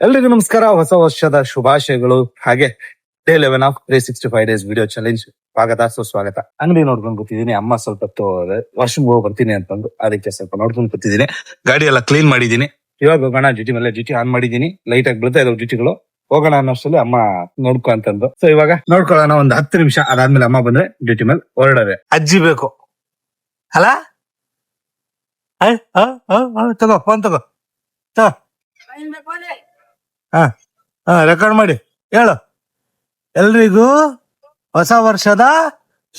ಎಲ್ರಿಗೂ ನಮಸ್ಕಾರ. ಹೊಸ ವರ್ಷದ ಶುಭಾಶಯಗಳು. ಹಾಗೆ day 11 of 365 days video challenge ಸ್ವಾಗತ ಸುಸ್ವಾಗತ. ಅಂಗಡಿ ನೋಡ್ಕೊಂಡು ಕೂತಿದ್ದೀನಿ. ಅಮ್ಮ ಸ್ವಲ್ಪ ವಾಶ್ರೂಮ್ ಹೋಗಿ ಬರ್ತೀನಿ ಅಂತಂದು ಅದಕ್ಕೆ ಸ್ವಲ್ಪ ನೋಡ್ಕೊಂಡು ಕೂತಿದ್ದೀನಿ. ಗಾಡಿ ಎಲ್ಲ ಕ್ಲೀನ್ ಮಾಡಿದೀನಿ. ಇವಾಗ ಹೋಗೋಣ ಡ್ಯೂಟಿ ಮೇಲೆ. ಡ್ಯೂಟಿ ಆನ್ ಮಾಡಿದೀನಿ. ಲೈಟ್ ಆಗಿ ಬೀಳ್ತಾ ಇದಾವೆ ಡ್ಯೂಟಿಗಳು. ಹೋಗೋಣ ಅನ್ನೋಷ್ಟರಲ್ಲಿ ಅಮ್ಮ ನೋಡ್ಕೊ ಅಂತಂದು. ಸೊ ಇವಾಗ ನೋಡ್ಕೊಳ್ಳೋಣ ಒಂದು 10 ನಿಮಿಷ. ಅದಾದ್ಮೇಲೆ ಅಮ್ಮ ಬಂದ್ರೆ ಡ್ಯೂಟಿ ಮೇಲೆ ಹೊರಡವೆ. ಅಜ್ಜಿ ಬೇಕು ಅಲ್ಲ? ತಗೋ ಫೋನ್ ತಗೋ. ರೆಕಾರ್ಡ್ ಮಾಡಿ ಹೇಳು. ಎಲ್ರಿಗೂ ಹೊಸ ವರ್ಷದ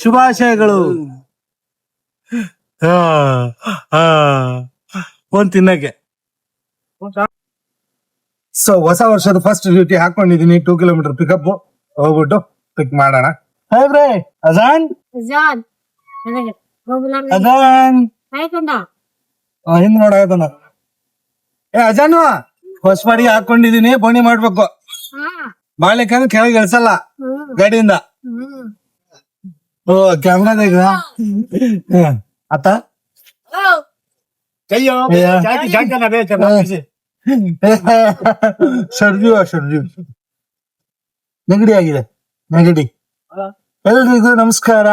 ಶುಭಾಶಯಗಳು. ಫೋನ್ ತಿನ್ನಕ್ಕೆ. ಸೊ ಹೊಸ ವರ್ಷದ ಫಸ್ಟ್ ಡ್ಯೂಟಿ ಹಾಕೊಂಡಿದೀನಿ. 2 ಕಿಲೋಮೀಟರ್ ಪಿಕಪ್ ಹೋಗ್ಬಿಟ್ಟು ಪಿಕ್ ಮಾಡೋಣ. ಅಜಾನ್ ಅಜಾನ್ ಹಿಂದ್ ನೋಡಾಯ್ತಾನ. ಅಜಾನು ಹೊಸಪಾಡಿ ಹಾಕೊಂಡಿದೀನಿ. ಬೋಣಿ ಮಾಡ್ಬೇಕು. ಬಾಳೆಕಾಯಿ ಕೆಳಗೆ ಇಳಿಸಲ್ಲ ಗಾಡಿಯಿಂದ. ಓ ಕ್ಯಾಮ್ರಾದಾಗ ಅತ್ತ ಸರ್ಜು ನೆಗಡಿ ಆಗಿದೆ. ನೆಗಡಿ. ಎಲ್ರಿಗೂ ನಮಸ್ಕಾರ.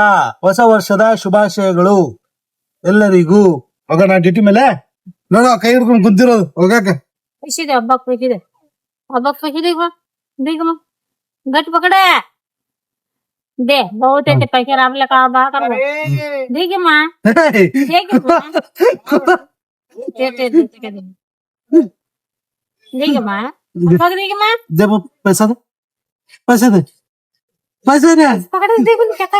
ಹೊಸ ವರ್ಷದ ಶುಭಾಶಯಗಳು ಎಲ್ಲರಿಗೂ. ಹೋಗೋಣ ಡ್ಯೂಟಿ ಮೇಲೆ. ನೋಡ ಕೈ ಹಿಡ್ಕೊಂಡು ಕುಂತಿರೋದು ಹೋಗಾಕ. हब्बक पैसे देख गट पकड़े दे बहुत पैसे रावले का बा कर देख मां देख मां पकड़ देख मां दे पैसा दे पैसा दे पैसा दे पकड़ देख कहता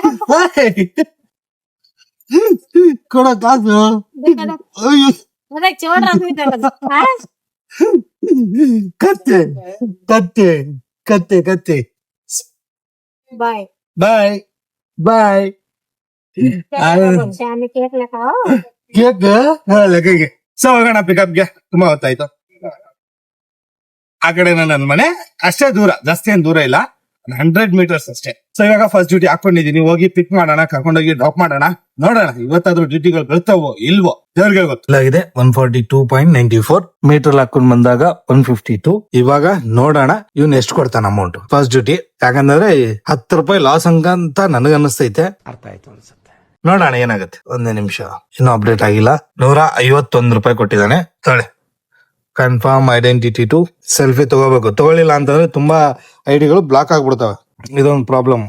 कोड़ा काज अरे छोड़ रहा है कत्ते कत्ते कत्ते कत्ते बाय बाय बाय केक लगाओ. ಕೇಕ್ ಲೆಕ್ಕಗೆ. ಸೊ ಹೋಗೋಣ ಪಿಕಪ್ಗೆ. ತುಂಬಾ ಹೊತ್ತಾಯ್ತು. ಆ ಕಡೆ ನನ್ನ ಮನೆ ಅಷ್ಟೇ ದೂರ, ಜಾಸ್ತಿ ಏನ್ ದೂರ ಇಲ್ಲ, 100 ಮೀಟರ್ಸ್ ಅಷ್ಟೇ. ಸೊ ಇವಾಗ ಫಸ್ಟ್ ಡ್ಯೂಟಿ ಹಾಕೊಂಡಿದೀನಿ. ಹೋಗಿ ಪಿಕ್ ಮಾಡೋಣ, ಕರ್ಕೊಂಡೋಗಿ ಡ್ರಾಪ್ ಮಾಡೋಣ. ನೋಡೋಣ ಇವತ್ತಾದ್ರೂ ಡ್ಯೂಟಿಗಳು ಬೀಳ್ತಾವೋ ಇಲ್ವೋ ದೇವ್ರಿಗೆ ಗೊತ್ತಿದೆ. 142.94 ಮೀಟರ್ ಹಾಕೊಂಡ್ ಬಂದಾಗ 152. ಇವಾಗ ನೋಡೋಣ ಇವ್ನ್ ಎಷ್ಟು ಕೊಡ್ತಾನ ಅಮೌಂಟ್ ಫಸ್ಟ್ ಡ್ಯೂಟಿ. ಯಾಕಂದ್ರೆ 10 ರೂಪಾಯಿ ಲಾಸ್ ಅಂತ ನನಗನ್ನಿಸ್ತೈತೆ. ಅರ್ಥ ಆಯ್ತು ಅನ್ಸುತ್ತೆ. ನೋಡೋಣ ಏನಾಗುತ್ತೆ. ಒಂದೇ ನಿಮಿಷ, ಇನ್ನೂ ಅಪ್ಡೇಟ್ ಆಗಿಲ್ಲ. 151 ರೂಪಾಯಿ ಕೊಟ್ಟಿದ್ದಾನೆ. ತೊಳೆ ಕನ್ಫರ್ಮ್ ಐಡೆಂಟಿಟಿ ಟು ಸೆಲ್ಫಿ ತಗೋಬೇಕು. ತಗೊಳ್ಳಿಲ್ಲ ಅಂತಂದ್ರೆ ತುಂಬಾ ಐಡಿಗಳು ಬ್ಲಾಕ್ ಆಗ್ಬಿಡ್ತವೆ. ಇದೊಂದು ಪ್ರಾಬ್ಲಮ್.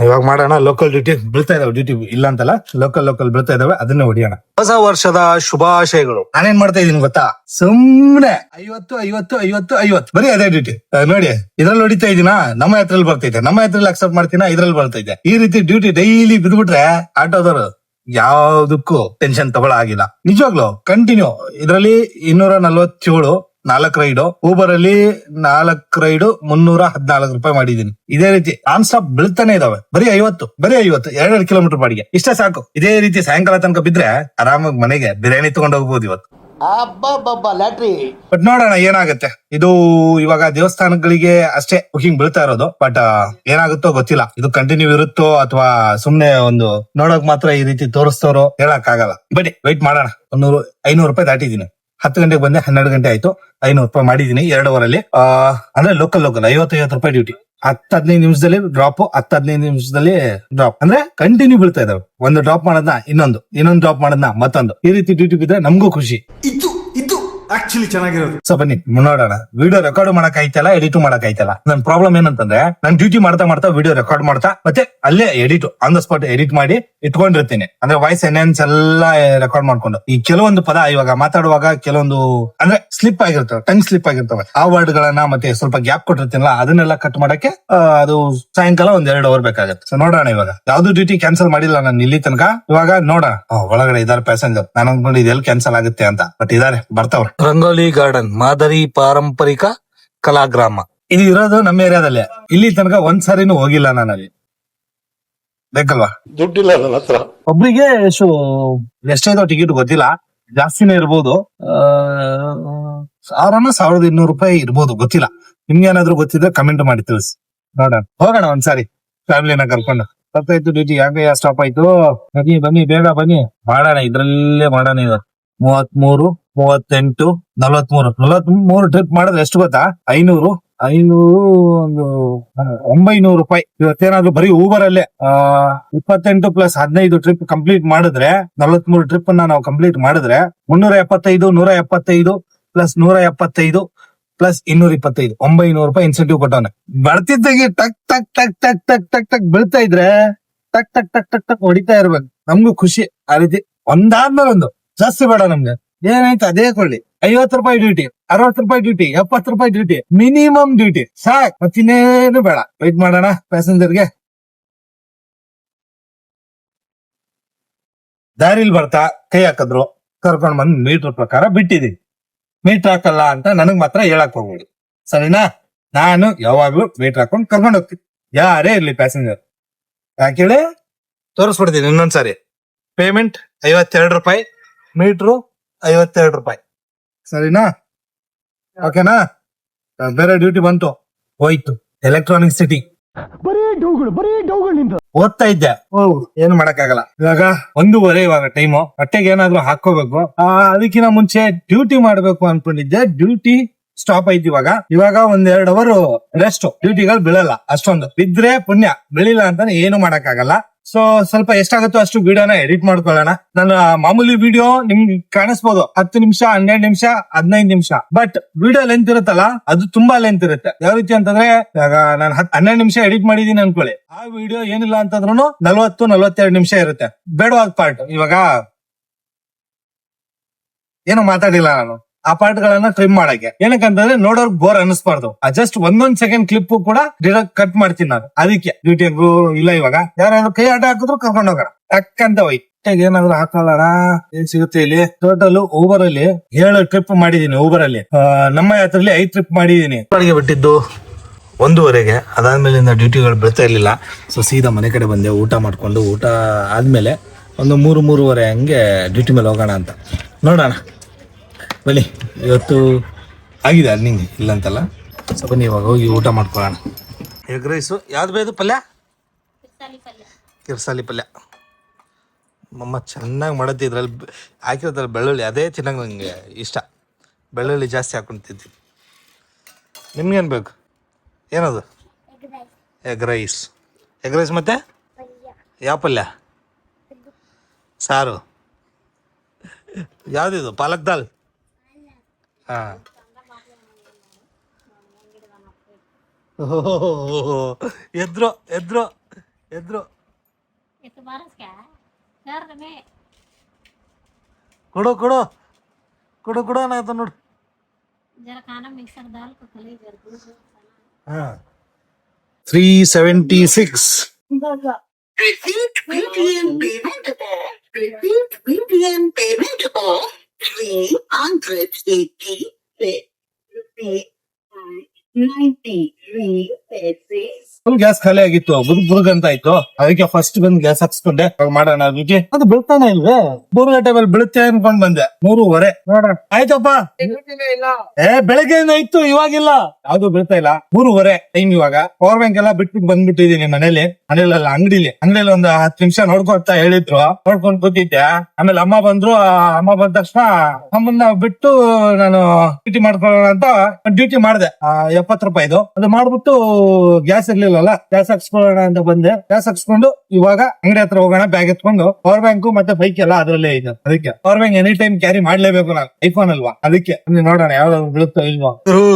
ಇವಾಗ ಮಾಡೋಣ. ಲೋಕಲ್ ಡ್ಯೂಟಿ ಬೀಳ್ತಾ ಇದಾವೆ. ಡ್ಯೂಟಿ ಇಲ್ಲ ಅಂತಲ್ಲ, ಲೋಕಲ್ ಬೀಳ್ತಾ ಇದಾವೆ. ಅದನ್ನೇ ಹೊಡಿಯೋಣ. ಹೊಸ ವರ್ಷದ ಶುಭಾಶಯಗಳು. ನಾನೇನ್ ಮಾಡ್ತಾ ಇದೀನಿ ಗೊತ್ತಾ? ಸುಮ್ನೆ 50 ಬರೀ ಅದೇ ಡ್ಯೂಟಿ. ನೋಡಿ ಇದ್ರಲ್ಲಿ ಹೊಡಿತಾ ಇದೀನಾ. ನಮ್ಮ ಹತ್ರಲ್ಲಿ ಬರ್ತೈತೆ, ನಮ್ಮ ಹತ್ರಲ್ಲಿ ಅಕ್ಸೆಪ್ಟ್ ಮಾಡ್ತೀನ, ಇದ್ರಲ್ಲಿ ಬರ್ತೈತೆ. ಈ ರೀತಿ ಡ್ಯೂಟಿ ಡೈಲಿ ಬಿದ್ಬಿಟ್ರೆ ಆಟೋದವರು ಯಾವ್ದಕ್ಕೂ ಟೆನ್ಷನ್ ತಗೊಳ ಆಗಿಲ್ಲ. ನಿಜವಾಗ್ಲು ಕಂಟಿನ್ಯೂ ಇದರಲ್ಲಿ 247 4 ರೈಡು. ಊಬರ್ ಅಲ್ಲಿ 4 ರೈಡು 314 ರೂಪಾಯಿ ಮಾಡಿದೀನಿ. ಇದೇ ರೀತಿ ನಾನ್ ಸ್ಟಾಪ್ ಬೀಳ್ತಾನೆ ಇದಾವೆ. ಬರೀ 50 2 ಕಿಲೋಮೀಟರ್ ಬಾಡಿಗೆ. ಇಷ್ಟ ಸಾಕು. ಇದೇ ರೀತಿ ಸಾಯಂಕಾಲ ತನಕ ಬಿದ್ರೆ ಆರಾಮಾಗಿ ಮನೆಗೆ ಬಿರಿಯಾನಿ ತಗೊಂಡು ಹೋಗ್ಬೋದು ಇವತ್ತು. ಬಟ್ ನೋಡೋಣ ಏನಾಗುತ್ತೆ. ಇದು ಇವಾಗ ದೇವಸ್ಥಾನಗಳಿಗೆ ಅಷ್ಟೇ ಬುಕಿಂಗ್ ಬೀಳ್ತಾ ಇರೋದು. ಬಟ್ ಏನಾಗುತ್ತೋ ಗೊತ್ತಿಲ್ಲ. ಇದು ಕಂಟಿನ್ಯೂ ಇರುತ್ತೋ ಅಥವಾ ಸುಮ್ನೆ ಒಂದು ನೋಡಕ್ ಮಾತ್ರ ಈ ರೀತಿ ತೋರಿಸ್ತವ್ರೋ ಹೇಳಕ್ ಆಗಲ್ಲ. ಬನ್ನಿ ವೆಯ್ಟ್ ಮಾಡೋಣ. 500 ರೂಪಾಯಿ ದಾಟಿದೀನಿ. 10 ಗಂಟೆಗೆ ಬಂದೆ, 12 ಗಂಟೆ ಆಯ್ತು. 500 ರೂಪಾಯಿ ಮಾಡಿದೀನಿ 2 ಅವರಲ್ಲಿ. ಅಂದ್ರೆ ಲೋಕಲ್ 50 ರೂಪಾಯಿ ಡ್ಯೂಟಿ. 10-15 ನಿಮಿಷದಲ್ಲಿ ಡ್ರಾಪ್, 10-15 ನಿಮಿಷದಲ್ಲಿ ಡ್ರಾಪ್. ಅಂದ್ರೆ ಕಂಟಿನ್ಯೂ ಬೀಳ್ತಾ ಇದಾವೆ. ಒಂದು ಡ್ರಾಪ್ ಮಾಡೋದ್ನ ಇನ್ನೊಂದು ಡ್ರಾಪ್ ಮಾಡೋದ್ನ ಮತ್ತೊಂದು. ಈ ರೀತಿ ಡ್ಯೂಟಿ ಬಿದ್ರೆ ನಮಗೂ ಖುಷಿ. ಇದು ಆಕ್ಚುಲಿ ಚೆನ್ನಾಗಿರೋದು. ಸೊ ಬನ್ನಿ ನೋಡೋಣ. ವಿಡಿಯೋ ರೆಕಾರ್ಡ್ ಮಾಡಕ್ ಆಯ್ತಲ್ಲ, ಎಡಿಟ್ ಮಾಡಕ್ ಆಯ್ತಲ್ಲ. ನನ್ ಪ್ರಾಬ್ಲಮ್ ಏನಂತಂದ್ರೆ ನಾನು ಡ್ಯೂಟಿ ಮಾಡ್ತಾ ವಿಡಿಯೋ ರೆಕಾರ್ಡ್ ಮಾಡ್ತಾ ಮತ್ತೆ ಅಲ್ಲೇ edit on the spot edit ಮಾಡಿ ಇಟ್ಕೊಂಡಿರ್ತೀನಿ. ಅಂದ್ರೆ ವಾಯ್ಸ್ ಎನ್ಹಾನ್ಸ್ ಎಲ್ಲ ರೆಕಾರ್ಡ್ ಮಾಡ್ಕೊಂಡು. ಈ ಕೆಲವೊಂದು ಪದ ಇವಾಗ ಮಾತಾಡುವಾಗ ಕೆಲವೊಂದು ಅಂದ್ರೆ ಸ್ಲಿಪ್ ಆಗಿರ್ತವೆ, ಟಂಗ್ ಸ್ಲಿಪ್ ಆಗಿರ್ತವೆ. ಆ ವರ್ಡ್ ಗಳನ್ನ ಮತ್ತೆ ಸ್ವಲ್ಪ ಗ್ಯಾಪ್ ಕೊಟ್ಟಿರ್ತೀನಲ್ಲ, ಅದನ್ನೆಲ್ಲ ಕಟ್ ಮಾಡಕ್ಕೆ ಅದು ಸಾಯಂಕಾಲ 1-2 ಅವರ್ ಬೇಕಾಗುತ್ತೆ. ಸೊ ನೋಡೋಣ. ಇವಾಗ ಯಾವ್ದು ಡ್ಯೂಟಿ ಕ್ಯಾನ್ಸಲ್ ಮಾಡಿಲ್ಲ ನಾನು ಇಲ್ಲಿ ತನಕ. ಇವಾಗ ನೋಡೋಣ. ಒಳಗಡೆ ಇದಾರೆ ಪ್ಯಾಸೆಂಜರ್. ನಾನು ಅನ್ಕೊಂಡು ಇದೆಲ್ಲ ಕ್ಯಾನ್ಸಲ್ ಆಗುತ್ತೆ ಅಂತ. ಬಟ್ ಇದಾರೆ, ಬರ್ತಾವ್ರೆ. ರಂಗೋಲಿ ಗಾರ್ಡನ್ ಮಾದರಿ ಪಾರಂಪರಿಕ ಕಲಾಗ್ರಾಮ. ಇದು ಇರೋದು ನಮ್ಮ ಏರಿಯಾದಲ್ಲೇ. ಇಲ್ಲಿ ತನಕ ಒಂದ್ಸಾರಿನೂ ಹೋಗಿಲ್ಲ ನಾನು ಅಲ್ಲಿ. ಬೇಕಲ್ವಾ? ದುಡ್ಡಿಲ್ಲ ನನ್ನ ಹತ್ರ. ಒಬ್ರಿಗೆ ಎಷ್ಟೈತೋ ಟಿಕೆಟ್ ಗೊತ್ತಿಲ್ಲ, ಜಾಸ್ತಿನೇ ಇರ್ಬೋದು. 1200 ರೂಪಾಯಿ ಇರ್ಬೋದು, ಗೊತ್ತಿಲ್ಲ. ನಿಮ್ಗೆ ಏನಾದ್ರು ಗೊತ್ತಿದ್ರೆ ಕಮೆಂಟ್ ಮಾಡಿ ತಿಳಿಸಿ. ನೋಡೋಣ, ಹೋಗೋಣ ಒಂದ್ಸಾರಿ ಫ್ಯಾಮಿಲಿನ ಕರ್ಕೊಂಡು. ಸತ್ತಾಯ್ತು ಡ್ಯೂಟಿ. ಯಾಕೆ ಸ್ಟಾಪ್ ಆಯ್ತು? ಬನ್ನಿ ಬನ್ನಿ ಬೇಗ ಬನ್ನಿ, ಮಾಡೋಣ ಇದ್ರಲ್ಲೇ ಮಾಡೋಣ. ಇವಾಗ 33, 38, 43 ಟ್ರಿಪ್ ಮಾಡಿದ್ರೆ ಎಷ್ಟು ಗೊತ್ತಾ? 500 ಒಂದು 900 ರೂಪಾಯಿ. ಇವತ್ತೇನಾದ್ರು ಬರೀ ಊಬರ್ ಅಲ್ಲೇ 28 ಪ್ಲಸ್ 15 ಟ್ರಿಪ್ ಕಂಪ್ಲೀಟ್ ಮಾಡಿದ್ರೆ 43 ಟ್ರಿಪ್ ನಾವು ಕಂಪ್ಲೀಟ್ ಮಾಡಿದ್ರೆ 375, 175 ಪ್ಲಸ್ 175 ಪ್ಲಸ್ 225, 900 ರೂಪಾಯಿ ಇನ್ಸೆಂಟಿವ್ ಕೊಟ್ಟವನೆ. ಬರ್ತಿದ್ದಾಗೆ ಟಕ್ ಟಕ್ ಟಕ್ ಟಕ್ ಟಕ್ ಟಕ್ ಟಕ್ ಬೀಳ್ತಾ ಇದ್ರೆ ಟಕ್ ಟಕ್ ಟಕ್ ಟಕ್ ಟಕ್ ಹೊಡಿತಾ ಇರ್ಬೇಕು. ನಮ್ಗೂ ಖುಷಿ ಆ ರೀತಿ. ಒಂದಾದ್ಮೇಲೆ ಒಂದು, ಜಾಸ್ತಿ ಬೇಡ ನಮ್ಗೆ. ಏನಾಯ್ತು ಅದೇ ಕೊಳ್ಳಿ. 50 ರೂಪಾಯಿ ಡ್ಯೂಟಿ, 60 ರೂಪಾಯಿ ಡ್ಯೂಟಿ, 70 ರೂಪಾಯಿ ಡ್ಯೂಟಿ, ಮಿನಿಮಮ್ ಡ್ಯೂಟಿ ಸಾಕ್. ಮತ್ತಿನ್ನೇನು ಬೇಡ. ವೆಯ್ಟ್ ಮಾಡೋಣ ಪ್ಯಾಸೆಂಜರ್ಗೆ. ದಾರಿಲಿ ಬರ್ತಾ ಕೈ ಹಾಕಿದ್ರು, ಕರ್ಕೊಂಡ್ ಬಂದ್ ಮೀಟರ್ ಪ್ರಕಾರ ಬಿಟ್ಟಿದೀನಿ. ಮೀಟರ್ ಹಾಕಲ್ಲ ಅಂತ ನನಗ್ ಮಾತ್ರ ಹೇಳಕ್ ಹೋಗ್ಬೇಡಿ, ಸರಿನಾ? ನಾನು ಯಾವಾಗ್ಲೂ ಮೀಟರ್ ಹಾಕೊಂಡ್ ಕರ್ಕೊಂಡ್ ಹೋಗ್ತೀನಿ, ಯಾರೇ ಇರ್ಲಿ ಪ್ಯಾಸೆಂಜರ್. ಯಾಕೇಳಿ ತೋರಿಸ್ಬಿಡ್ತೀನಿ ಇನ್ನೊಂದ್ಸಾರಿ. ಪೇಮೆಂಟ್ 52 ರೂಪಾಯಿ, ಮೀಟ್ರು 52 ರೂಪಾಯಿ, ಸರಿನಾ? ಓಕೆನಾ? ಬೇರೆ ಡ್ಯೂಟಿ ಬಂತು, ಹೋಯ್ತು. ಎಲೆಕ್ಟ್ರಾನಿಕ್ ಸಿಟಿ ಓದ್ತಾ ಇದ್ದೆ. ಏನು ಮಾಡಕ್ಕಾಗಲ್ಲ. ಇವಾಗ 1:15 ಇವಾಗ ಟೈಮು. ಹೊಟ್ಟೆಗೆ ಏನಾದ್ರು ಹಾಕೋಬೇಕು. ಅದಕ್ಕಿಂತ ಮುಂಚೆ ಡ್ಯೂಟಿ ಮಾಡ್ಬೇಕು ಅನ್ಕೊಂಡಿದ್ದೆ. ಡ್ಯೂಟಿ ಸ್ಟಾಪ್ ಐತಿ ಇವಾಗ 1-2 ಅವರ್ ರೆಸ್ಟ್. ಡ್ಯೂಟಿಗಳು ಬೀಳಲ್ಲ ಅಷ್ಟೊಂದು. ಬಿದ್ರೆ ಪುಣ್ಯ, ಬೀಳಿಲ್ಲ ಅಂತಾನೆ ಏನು ಮಾಡಕ್ಕಾಗಲ್ಲ. ಸೊ ಸ್ವಲ್ಪ ಎಷ್ಟಾಗುತ್ತೋ ಅಷ್ಟು ವಿಡಿಯೋನ ಎಡಿಟ್ ಮಾಡ್ಕೊಳ್ಳೋಣ. ನನ್ನ ಮಾಮೂಲಿ ವಿಡಿಯೋ ನಿಮ್ಗೆ ಕಾಣಿಸ್ಬೋದು 10 ನಿಮಿಷ, 12 ನಿಮಿಷ, 15 ನಿಮಿಷ. ಬಟ್ ವಿಡಿಯೋ ಲೆಂತ್ ಇರುತ್ತಲ್ಲ, ಅದು ತುಂಬಾ ಲೆಂತ್ ಇರುತ್ತೆ. ಯಾವ ರೀತಿ ಅಂತಂದ್ರೆ, ಇವಾಗ ನಾನು 12 ನಿಮಿಷ ಎಡಿಟ್ ಮಾಡಿದೀನಿ ಅನ್ಕೊಳ್ಳಿ, ಆ ವಿಡಿಯೋ ಏನಿಲ್ಲ ಅಂತಂದ್ರೂ 40-42 ನಿಮಿಷ ಇರುತ್ತೆ. ಬೇಡವಾದ ಪಾರ್ಟ್. ಇವಾಗ ಏನೋ ಮಾತಾಡಿಲ್ಲ ನಾನು, ಆ ಪಾರ್ಟ್ ಗಳನ್ನ ಟ್ರಿಮ್ ಮಾಡಕ್ಕೆ. ಏನಕ್ಕಂತಂದ್ರೆ ನೋಡೋರ್ಗ್ ಬೋರ್ ಅನಿಸ್ಬಾರ್ದು. ಜಸ್ಟ್ ಒಂದೊಂದ್ ಸೆಕೆಂಡ್ ಕ್ಲಿಪ್ ಕೂಡ ಡೈರೆಕ್ಟ್ ಕಟ್ ಮಾಡ್ತೀನಿ ನಾನು. ಅದಕ್ಕೆ ಡ್ಯೂಟಿಗೂ ಇಲ್ಲ. ಇವಾಗ ಯಾರಾದ್ರೂ ಕೈ ಆಟ ಹಾಕಿದ್ರು ಕರ್ಕೊಂಡು ಹೋಗೋಣ, ಟಕ್ಕಂತ ಹೋಯ್ತು. ಏನಾದ್ರು ಹಾಕೋಣ, ಏನ್ ಸಿಗುತ್ತೆ ಇಲ್ಲಿ? ಟೋಟಲ್ ಊಬರ್ ಅಲ್ಲಿ 7 ಟ್ರಿಪ್ ಮಾಡಿದೀನಿ. ಊಬರ್ ಅಲ್ಲಿ ನಮ್ಮ ಯಾತ್ರೆಯಲ್ಲಿ 5 ಟ್ರಿಪ್ ಮಾಡಿದೀನಿ. ಬಿಟ್ಟಿದ್ದು 1:15. ಅದಾದ್ಮೇಲಿಂದ ಡ್ಯೂಟಿಗಳು ಬೀಳ್ತಾ ಇರ್ಲಿಲ್ಲ. ಸೊ ಸೀದಾ ಮನೆ ಕಡೆ ಬಂದೆ. ಊಟ ಮಾಡ್ಕೊಂಡು, ಊಟ ಆದ್ಮೇಲೆ ಒಂದು 3-3:30 ಹಂಗೆ ಡ್ಯೂಟಿ ಮೇಲೆ ಹೋಗೋಣ ಅಂತ. ನೋಡೋಣ ಬನ್ನಿ. ಇವತ್ತು ಆಗಿದೆ ಅರ್ನಿಂಗ್, ಇಲ್ಲ ಅಂತಲ್ಲ. ಸೊ ಬನ್ನಿ ಇವಾಗ ಹೋಗಿ ಊಟ ಮಾಡ್ಕೊಳ್ಳೋಣ. ಎಗ್ ರೈಸು, ಯಾವ್ದು ಬೇದು ಪಲ್ಯ? ಕಿರ್ಸಾಲಿ ಪಲ್ಯ. ಮಮ್ಮ ಚೆನ್ನಾಗಿ ಮಾಡತ್ತಿ. ಇದ್ರಲ್ಲಿ ಹಾಕಿರೋದ್ರಲ್ಲಿ ಬೆಳ್ಳುಳ್ಳಿ, ಅದೇ ಚೆನ್ನಾಗಿ ನನಗೆ ಇಷ್ಟ. ಬೆಳ್ಳುಳ್ಳಿ ಜಾಸ್ತಿ ಹಾಕೊಂತಿದ್ವಿ. ನಿಮ್ಗೇನು ಬೇಕು? ಏನದು? Egg rice. ಎಗ್ ರೈಸ್ ಮತ್ತೆ ಯಾವ ಪಲ್ಯ? ಸಾರು. ಯಾವ್ದಿದು? ಪಾಲಕ್ ದಾಲ್. ಹಾ. ಎದ್ರು ಎದ್ರು ಎದ್ರು ಕೊಡು ಕೊಡು ಕೊಡು ಕೊಡು ಅನ್ನತ್ತ ನೋಡು. ಹಾ 376. Repeat payment of 386.93 full gas ಖಾಲಿ ಆಗಿತ್ತು, ಬುರ್ಗ್ ಅಂತ ಆಯ್ತು. ಅದಕ್ಕೆ ಫಸ್ಟ್ ಬಂದ್ ಗ್ಯಾಸ್ ಹಾಕ್ಸ್ಕೊಂಡೆ. ಮಾಡೋಣ ರುಚಿ. ಅದು ಬೀಳ್ತಾನೆ ಇಲ್ವೇ? 3 ಗಂಟೆ ಮೇಲೆ ಬೀಳುತ್ತೆ ಅನ್ಕೊಂಡ್ ಬಂದೆ. 3:15 ನೋಡ ಆಯ್ತಪ್ಪ. ಬೆಳಗ್ಗೆ ಇತ್ತು, ಇವಾಗಿಲ್ಲ. ಯಾವ್ದು ಬೀಳ್ತಾ ಇಲ್ಲ. 3:15 ಟೈಮ್. ಇವಾಗ ಪವರ್ ಬ್ಯಾಂಕ್ ಎಲ್ಲ ಬಿಟ್ಬಿಟ್ಟು ಬಂದ್ಬಿಟ್ಟಿದೀನಿ ಮನೇಲಿ. ಮನೇಲಲ್ಲ, ಅಂಗಡಿಲಿ ಒಂದು 10 ನಿಮಿಷ ನೋಡ್ಕೊತಾ ಹೇಳಿದ್ರು. ನೋಡ್ಕೊಂಡ್ ಕೂತಿದ್ದೆ. ಆಮೇಲೆ ಅಮ್ಮ ಬಂದ್ರು. ಅಮ್ಮ ಬಂದ ತಕ್ಷಣ ಅಮ್ಮನ್ನ ಬಿಟ್ಟು ನಾನು ಡ್ಯೂಟಿ ಮಾಡ್ಕೊಳ್ಳೋಣ ಅಂತ ಡ್ಯೂಟಿ ಮಾಡಿದೆ. 70 ರೂಪಾಯಿದು. ಅದು ಮಾಡ್ಬಿಟ್ಟು ಗ್ಯಾಸ್ ಇರ್ಲಿಲ್ಲ, ಗ್ಯಾಸ್ ಹಾಕ್ಸ್ಕೊಳ್ಳೋಣ ಅಂತ ಬಂದೆ. ಗ್ಯಾಸ್ ಹಾಕ್ಸ್ಕೊಂಡು ಇವಾಗ ಅಂಗಡಿ ಹತ್ರ ಹೋಗೋಣ. ಬ್ಯಾಗ್ ಎತ್ಕೊಂಡು ಪವರ್ ಬ್ಯಾಂಕ್ ಮತ್ತೆ ಬೈಕ್ ಎಲ್ಲ ಅದ್ರಲ್ಲೇ ಇದೆ. ಅದಕ್ಕೆ power bank any time carry ಮಾಡ್ಲೇಬೇಕು. ನಾನು ಐಫೋನ್ ಅಲ್ವಾ, ಅದಕ್ಕೆ ನೋಡೋಣ ಯಾವ್ದಾದ್ರು ಬೀಳುತ್ತೋ ಇಲ್ವಾ.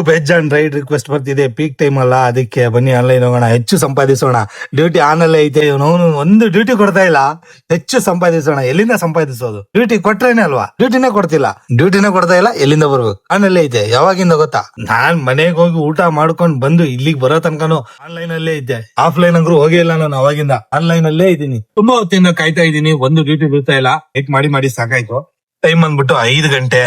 ವೆಜ್ ಅಂಡ್ ರೈಡ್ ರಿಕ್ವೆಸ್ಟ್ ಬರ್ತಿದೆ. ಪೀಕ್ ಟೈಮ್ ಅಲ್ಲ, ಅದಕ್ಕೆ ಬನ್ನಿ ಆನ್ಲೈನ್ ಹೋಗೋಣ, ಹೆಚ್ಚು ಸಂಪಾದಿಸೋಣ. ಡ್ಯೂಟಿ ಆನ್ ಅಲ್ಲೇ ಐತೆ. ಇವನು ಒಂದು ಡ್ಯೂಟಿ ಕೊಡ್ತಾ ಇಲ್ಲ, ಹೆಚ್ಚು ಸಂಪಾದಿಸೋಣ. ಎಲ್ಲಿಂದ ಸಂಪಾದಿಸೋದು? ಡ್ಯೂಟಿ ಕೊಟ್ರೇನೆ ಅಲ್ವಾ? ಡ್ಯೂಟಿನೇ ಕೊಡ್ತಾ ಇಲ್ಲ. ಎಲ್ಲಿಂದ ಬರ್ಬೇಕು? ಆನಲ್ಲೇ ಐತೆ. ಯಾವಾಗಿಂದ ಗೊತ್ತಾ? ನಾನ್ ಮನೆಗೆ ಹೋಗಿ ಊಟ ಮಾಡ್ಕೊಂಡ್ ಬಂದು ಇಲ್ಲಿಗೆ ಬರೋ ತನಕನು ಆನ್ಲೈನ್ ಅಲ್ಲೇ ಇದ್ದೆ. ಆಫ್ಲೈನ್ ಅಂದ್ರೂ ಹೋಗೇ ಇಲ್ಲ ನಾನು. ಅವಾಗಿಂದ ಆನ್ಲೈನ್ ಅಲ್ಲೇ ಇದ್ದೀನಿ. ತುಂಬಾ ಹೊತ್ತಿಂದ ಕಾಯ್ತಾ ಇದ್ದೀನಿ. ಒಂದು ಡ್ಯೂಟಿ ಬೀಳ್ತಾ ಇಲ್ಲ. ವೇಟ್ ಮಾಡಿ ಸಾಕಾಯ್ತು. ಟೈಮ್ ಅಂದ್ಬಿಟ್ಟು 5 ಗಂಟೆ.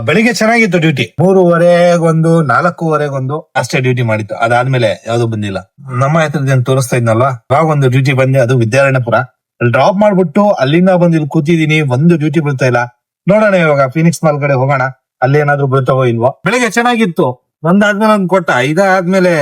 ಬೆಳಿಗ್ಗೆ ಚೆನ್ನಾಗಿತ್ತು ಡ್ಯೂಟಿ. 3:15 4:15 ಅಷ್ಟೇ ಡ್ಯೂಟಿ ಮಾಡಿತ್ತು. ಅದಾದ್ಮೇಲೆ ಯಾವ್ದು ಬಂದಿಲ್ಲ. ನಮ್ಮ ಹತ್ರ ತೋರಿಸ್ತಾ ಇದ್ನಲ್ವಾ, ಅವಾಗ ಒಂದು ಡ್ಯೂಟಿ ಬಂದೆ. ಅದು ವಿದ್ಯಾರಣ್ಯಪುರ. ಡ್ರಾಪ್ ಮಾಡ್ಬಿಟ್ಟು ಅಲ್ಲಿಂದ ಬಂದು ಇಲ್ಲಿ ಕೂತಿದೀನಿ. ಒಂದು ಡ್ಯೂಟಿ ಬೀಳ್ತಾ ಇಲ್ಲ. ನೋಡೋಣ ಇವಾಗ ಫೀನಿಕ್ಸ್ ಮಾಲ್ ಕಡೆ ಹೋಗೋಣ. ಅಲ್ಲಿ ಏನಾದ್ರು ಬೀಳ್ತಾವೋ ಇಲ್ವೋ. ಬೆಳಿಗ್ಗೆ ಚೆನ್ನಾಗಿತ್ತು. ಒಂದಾದ್ಮೇಲೆ ಒಂದ್ ಕೊಟ್ಟ. ಇದಾದ್ಮೇಲೆ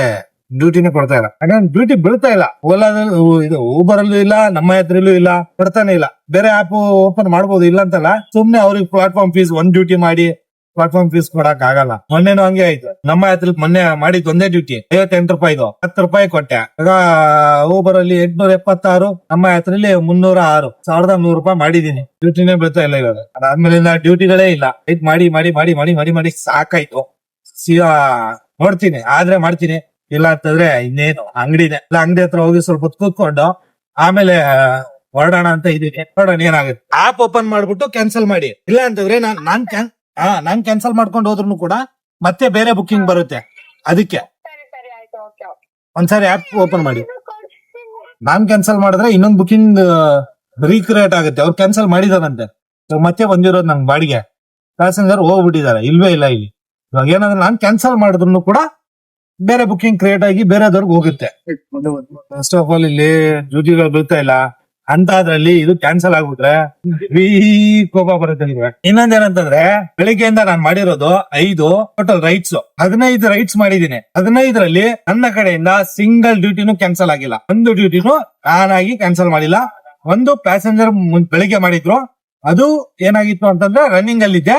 ಡ್ಯೂಟಿನೇ ಕೊಡ್ತಾ ಇಲ್ಲ. ಯಾಕಂದ್ರೆ ಡ್ಯೂಟಿ ಬೀಳ್ತಾ ಇಲ್ಲ. ಓಲಾದಲ್ಲಿ ಇದು ಊಬರ್ ಅಲ್ಲೂ ಇಲ್ಲ, ನಮ್ಮ ಹತ್ರಲ್ಲೂ ಇಲ್ಲ, ಕೊಡ್ತಾನೆ ಇಲ್ಲ. ಬೇರೆ ಆಪ್ ಓಪನ್ ಮಾಡ್ಬೋದು, ಇಲ್ಲ ಅಂತಲ್ಲ. ಸುಮ್ನೆ ಅವ್ರಿಗೆ ಪ್ಲಾಟ್ಫಾರ್ಮ್ ಫೀಸ್ ಒಂದ್ ಡ್ಯೂಟಿ ಮಾಡಿ ಪ್ಲಾಟ್ಫಾರ್ಮ್ ಫೀಸ್ ಕೊಡಕ್ ಆಗಲ್ಲ. ಮೊನ್ನೆನೂ ಹಂಗೆ ಆಯ್ತು. ನಮ್ಮ ಹತ್ರ ಮೊನ್ನೆ ಮಾಡಿದ್ ಒಂದೇ ಡ್ಯೂಟಿ 58 ರೂಪಾಯಿದು 10 ರೂಪಾಯಿ ಕೊಟ್ಟೆ. ಆಗ ಊಬರ್ ಅಲ್ಲಿ 876, ನಮ್ಮ ಹತ್ರಲ್ಲಿ 306, 1100 ರೂಪಾಯಿ ಮಾಡಿದೀನಿ. ಡ್ಯೂಟಿನೇ ಬೀಳ್ತಾ ಇಲ್ಲ ಇವಾಗ. ಅದಾದ್ಮೇಲಿಂದ ಡ್ಯೂಟಿಗಳೇ ಇಲ್ಲ. ವೆಯ್ಟ್ ಮಾಡಿ ಮಾಡಿ ಮಾಡಿ ಮಾಡಿ ಮಾಡಿ ಮಾಡಿ ಸಾಕಾಯ್ತು. ಸೀದಾ ನೋಡ್ತೀನಿ ಆದ್ರೆ ಮಾಡ್ತೀನಿ, ಇಲ್ಲ ಅಂತಂದ್ರೆ ಇನ್ನೇನು ಅಂಗಡಿನೇ ಇಲ್ಲ. ಅಂಗಡಿ ಹತ್ರ ಹೋಗಿ ಸ್ವಲ್ಪ ಹೊತ್ತು ಕೂತ್ಕೊಂಡು ಆಮೇಲೆ ಹೊರಡೋಣ ಅಂತ ಇದೀನಿ. ನೋಡೋಣ ಏನಾಗುತ್ತೆ. ಆಪ್ ಓಪನ್ ಮಾಡ್ಬಿಟ್ಟು ಕ್ಯಾನ್ಸಲ್ ಮಾಡಿ. ಇಲ್ಲ ಅಂತಂದ್ರೆ ನಾನ್ ಕ್ಯಾನ್ಸಲ್ ಮಾಡ್ಕೊಂಡು ಹೋದ್ರು ಕೂಡ ಮತ್ತೆ ಬೇರೆ ಬುಕ್ಕಿಂಗ್ ಬರುತ್ತೆ. ಅದಕ್ಕೆ ಒಂದ್ಸಾರಿ ಆಪ್ ಓಪನ್ ಮಾಡಿ. ನಾನ್ ಕ್ಯಾನ್ಸಲ್ ಮಾಡಿದ್ರೆ ಇನ್ನೊಂದು ಬುಕ್ಕಿಂಗ್ ರೀಕ್ರಿಯೇಟ್ ಆಗುತ್ತೆ. ಅವ್ರು ಕ್ಯಾನ್ಸಲ್ ಮಾಡಿದಾರಂತೆ, ಮತ್ತೆ ಬಂದಿರೋದು ನಂಗೆ ಬಾಡಿಗೆ. ಪ್ಯಾಸೆಂಜರ್ ಹೋಗ್ಬಿಟ್ಟಿದ್ದಾರೆ, ಇಲ್ವೇ ಇಲ್ಲ ಇಲ್ಲಿ. ಇವಾಗ ಏನಾದ್ರೆ ನಾನ್ ಕ್ಯಾನ್ಸಲ್ ಮಾಡಿದ್ರು ಕೂಡ ಬೇರೆ ಬುಕ್ಕಿಂಗ್ ಕ್ರಿಯೇಟ್ ಆಗಿ ಬೇರೆದವ್ರಿಗೆ ಹೋಗುತ್ತೆ. ಫಸ್ಟ್ ಆಫ್ ಆಲ್ ಇಲ್ಲಿ ಡ್ಯೂಟಿಗಳು ಬೀಳ್ತಾ ಇಲ್ಲ ಅಂತ ಅದ್ರಲ್ಲಿ ಇದು ಕ್ಯಾನ್ಸಲ್ ಆಗ್ಬಿಟ್ರೆ ಕೋಪ ಬರುತ್ತೆ ನಿಮ್ಗೆ. ಇನ್ನೊಂದೇನಂತಂದ್ರೆ ಬೆಳಿಗ್ಗೆಯಿಂದ ನಾನ್ ಮಾಡಿರೋದು 5 ಟೋಟಲ್ ರೈಟ್ಸ್, 15 ರೈಟ್ಸ್ ಮಾಡಿದೀನಿ. 15ರಲ್ಲಿ ನನ್ನ ಕಡೆಯಿಂದ ಸಿಂಗಲ್ ಡ್ಯೂಟಿನೂ ಕ್ಯಾನ್ಸಲ್ ಆಗಿಲ್ಲ. ಒಂದು ಡ್ಯೂಟಿನೂ ನಾನಾಗಿ ಕ್ಯಾನ್ಸಲ್ ಮಾಡಿಲ್ಲ. ಒಂದು ಪ್ಯಾಸೆಂಜರ್ ಬೆಳಿಗ್ಗೆ ಮಾಡಿದ್ರು, ಅದು ಏನಾಗಿತ್ತು ಅಂತಂದ್ರೆ ರನ್ನಿಂಗ್ ಅಲ್ಲಿ ಇದ್ದೆ,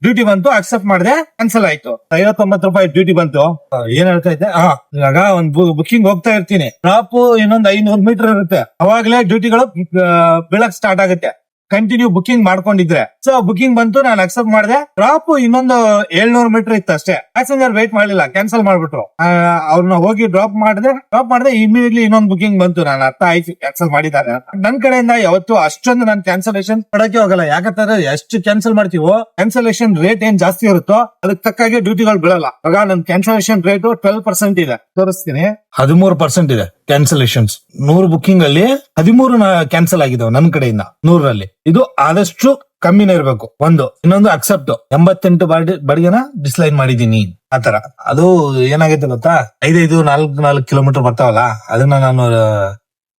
ಡ್ಯೂಟಿ ಬಂತು, ಅಕ್ಸೆಪ್ಟ್ ಮಾಡಿದೆ, ಕ್ಯಾನ್ಸಲ್ ಆಯ್ತು. 59 ರೂಪಾಯಿ ಡ್ಯೂಟಿ ಬಂತು. ಏನ್ ಹೇಳ್ತಾ ಇದ್ದೆ, ಇವಾಗ ಒಂದು ಬುಕ್ಕಿಂಗ್ ಹೋಗ್ತಾ ಇರ್ತೀನಿ, ಡ್ರಾಪ್ ಇನ್ನೊಂದು 500 ಮೀಟರ್ ಇರುತ್ತೆ, ಅವಾಗ್ಲೇ ಡ್ಯೂಟಿಗಳು ಬೀಳಕ್ ಸ್ಟಾರ್ಟ್ ಆಗುತ್ತೆ. ಕಂಟಿನ್ಯೂ ಬುಕ್ಕಿಂಗ್ ಮಾಡ್ಕೊಂಡಿದ್ರೆ. ಸೊ ಬುಕ್ಕಿಂಗ್ ಬಂತು, ನಾನು ಅಕ್ಸೆಪ್ಟ್ ಮಾಡಿದೆ. ಡ್ರಾಪ್ ಇನ್ನೊಂದು 700 ಮೀಟರ್ ಇತ್ತು ಅಷ್ಟೇ. ಪ್ಯಾಸೆಂಜರ್ ವೇಟ್ ಮಾಡ್ಲಿಲ್ಲ, ಕ್ಯಾನ್ಸಲ್ ಮಾಡ್ಬಿಟ್ರು. ಅವ್ರನ್ನ ಹೋಗಿ ಡ್ರಾಪ್ ಮಾಡಿದೆ ಇಮಿಡಿಯೇಟ್ಲಿ ಇನ್ನೊಂದು ಬುಕ್ಕಿಂಗ್ ಬಂತು. ನಾನು ಅರ್ಥ ಆಯ್ತು ಕ್ಯಾನ್ಸಲ್ ಮಾಡಿದ್ದಾರೆ. ನನ್ ಕಡೆಯಿಂದ ಯಾವತ್ತು ಅಷ್ಟೊಂದು ನಾನು ಕ್ಯಾನ್ಸಲೇಷನ್ ಕೊಡಕ್ಕೆ ಹೋಗಲ್ಲ. ಯಾಕಂತಂದ್ರೆ ಎಷ್ಟು ಕ್ಯಾನ್ಸಲ್ ಮಾಡ್ತೀವೋ ಕ್ಯಾನ್ಸಲೇಷನ್ ರೇಟ್ ಏನ್ ಜಾಸ್ತಿ ಇರುತ್ತೋ ಅದಕ್ಕೆ ತಕ್ಕಾಗೆ ಡ್ಯೂಟಿಗಳು ಬೀಳಲ್ಲ. ಇವಾಗ ನನ್ ಕ್ಯಾನ್ಸಲೇಷನ್ ರೇಟ್ 12% ಇದೆ, ತೋರಿಸ್ತೀನಿ. 13% ಇದೆ ಕ್ಯಾನ್ಸಲೇಷನ್ಸ್. 100 ಬುಕ್ಕಿಂಗ್ ಅಲ್ಲಿ 13 ಕ್ಯಾನ್ಸಲ್ ಆಗಿದಾವೆ ನನ್ನ ಕಡೆಯಿಂದ 100ರಲ್ಲಿ. ಇದು ಆದಷ್ಟು ಕಮ್ಮಿನೇ ಇರ್ಬೇಕು. ಇನ್ನೊಂದು ಅಕ್ಸೆಪ್ಟ್ 88 ಬಾಡಿಗೆನ ಡಿಸ್ಲೈನ್ ಮಾಡಿದೀನಿ ಆತರ. ಅದು ಏನಾಗೈತೆ ಗೊತ್ತಾ, 5 4 ಕಿಲೋಮೀಟರ್ ಬರ್ತಾವಲ್ಲ, ಅದನ್ನ ನಾನು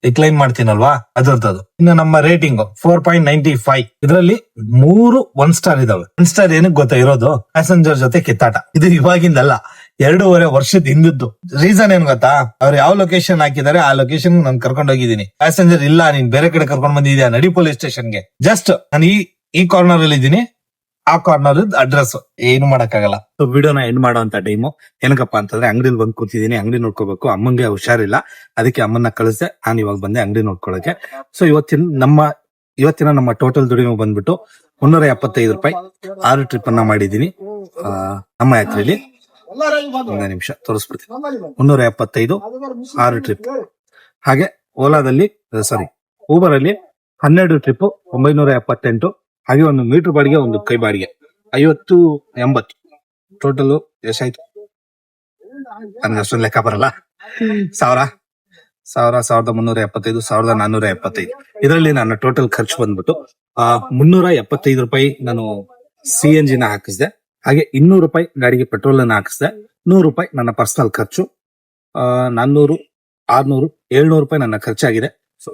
ಡಿಕ್ಲೈನ್ ಮಾಡ್ತೀನಲ್ವಾ, ಅದರದ್ದು. ಇನ್ನು ನಮ್ಮ ರೇಟಿಂಗ್ 4.95. ಇದರಲ್ಲಿ 3 1 ಸ್ಟಾರ್ ಇದಾವೆ. 1 ಸ್ಟಾರ್ ಏನಕ್ಕೆ ಗೊತ್ತಾ ಇರೋದು, ಪ್ಯಾಸೆಂಜರ್ ಜೊತೆ ಕಿತ್ತಾಟ. ಇದು ಇವಾಗಿಂದಲ್ಲ, 2.5 ವರ್ಷದ ಹಿಂದದ್ದು. ರೀಸನ್ ಏನ್ ಗೊತ್ತಾ, ಅವ್ರು ಯಾವ ಲೊಕೇಶನ್ ಹಾಕಿದಾರೆ ಆ ಲೊಕೇಶನ್ ನಾನು ಕರ್ಕೊಂಡು ಹೋಗಿದ್ದೀನಿ. ಪ್ಯಾಸೆಂಜರ್ ಇಲ್ಲ, ನೀನ್ ಬೇರೆ ಕಡೆ ಕರ್ಕೊಂಡು ಬಂದಿದ್ಯಾ, ನಡಿ ಪೊಲೀಸ್ ಸ್ಟೇಷನ್ಗೆ. ಜಸ್ಟ್ ನಾನು ಈ ಕಾರ್ನರ್ ಅಲ್ಲಿ ಇದ್ದೀನಿ, ಆ ಕಾರ್ನರ್ ಅಡ್ರೆಸ್. ಏನು ಮಾಡಕ್ಕಾಗಲ್ಲ. ಸೊ ವಿಡಿಯೋನ ಎಂಡ್ ಮಾಡುವಂತ ಟೈಮು ಏನಕ್ಕಪ್ಪ ಅಂತಂದ್ರೆ, ಅಂಗಡಿಲಿ ಬಂದು ಕೂತಿದ್ದೀನಿ, ಅಂಗಡಿ ನೋಡ್ಕೋಬೇಕು. ಅಮ್ಮಂಗೆ ಹುಷಾರಿಲ್ಲ, ಅದಕ್ಕೆ ಅಮ್ಮನ್ನ ಕಳಿಸ್ದೆ. ನಾನು ಇವಾಗ ಬಂದೆ ಅಂಗಡಿ ನೋಡ್ಕೊಳಕ್ಕೆ. ಸೊ ಇವತ್ತಿನ ನಮ್ಮ ಟೋಟಲ್ ದುಡಿಮೆ ಬಂದ್ಬಿಟ್ಟು 375 ರೂಪಾಯಿ. 6 ಟ್ರಿಪ್ ಅನ್ನ ಮಾಡಿದೀನಿ ನಮ್ಮ ಯಾತ್ರೆಯಲ್ಲಿ. ಒಂದು ನಿಮಿಷ ತೋರಿಸ್ಬಿಡ್ತೀನಿ. 375 6 ಟ್ರಿಪ್. ಹಾಗೆ ಊಬರ್ ಅಲ್ಲಿ 12 ಟ್ರಿಪ್ 978. ಹಾಗೆ ಒಂದು ಮೀಟರ್ ಬಾಡಿಗೆ, ಒಂದು ಕೈ ಬಾಡಿಗೆ 50 80. ಟೋಟಲ್ ಎಷ್ಟಾಯ್ತು ನನ್ಗೆ ಅಷ್ಟೊಂದು ಲೆಕ್ಕ ಬರಲ್ಲ. 1375 1475. ಇದರಲ್ಲಿ ನನ್ನ ಟೋಟಲ್ ಖರ್ಚು ಬಂದ್ಬಿಟ್ಟು 375 ರೂಪಾಯಿ ನಾನು CNG ನ ಹಾಕಿಸ್ದೆ. ಹಾಗೆ 200 ರೂಪಾಯಿ ಗಾಡಿಗೆ ಪೆಟ್ರೋಲ್ ಅನ್ನ ಹಾಕಿಸ್ದೆ. 100 ರೂಪಾಯಿ ನನ್ನ ಪರ್ಸನಲ್ ಖರ್ಚು. 400 600 700 ರೂಪಾಯಿ ನನ್ನ ಖರ್ಚಾಗಿದೆ. ಸೊ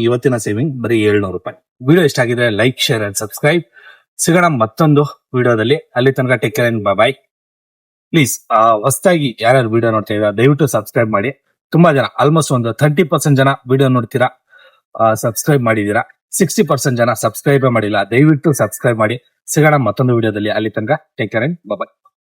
ಇವತ್ತಿನ ಸೇವಿಂಗ್ ಬರೀ 700 ರೂಪಾಯಿ. ವಿಡಿಯೋ ಇಷ್ಟ ಆಗಿದ್ರೆ ಲೈಕ್, ಶೇರ್ ಅಂಡ್ ಸಬ್ಸ್ಕ್ರೈಬ್. ಸಿಗೋಣ ಮತ್ತೊಂದು ವಿಡಿಯೋದಲ್ಲಿ. ಅಲ್ಲಿ ತನಕ take care and bye. Please ಹೊಸದಾಗಿ ಯಾರ್ಯಾರು ವಿಡಿಯೋ ನೋಡ್ತಾ ಇದ್ದೀರಾ ದಯವಿಟ್ಟು ಸಬ್ಸ್ಕ್ರೈಬ್ ಮಾಡಿ. ತುಂಬಾ ಜನ, ಆಲ್ಮೋಸ್ಟ್ ಒಂದು 30% ಜನ ವಿಡಿಯೋ ನೋಡ್ತೀರಾ, ಸಬ್ಸ್ಕ್ರೈಬ್ ಮಾಡಿದೀರಾ. 60% ಜನ ಸಬ್ಸ್ಕ್ರೈಬ್ ಮಾಡಿಲ್ಲ. ದಯವಿಟ್ಟು ಸಬ್ಸ್ಕ್ರೈಬ್ ಮಾಡಿ. ಸಿಗೋಣ ಮತ್ತೊಂದು ವಿಡಿಯೋದಲ್ಲಿ. ಅಲ್ಲಿ ತನಕ ಟೇಕ್ ಕೇರ್ ಅಂಡ್ ಬಾಯ್.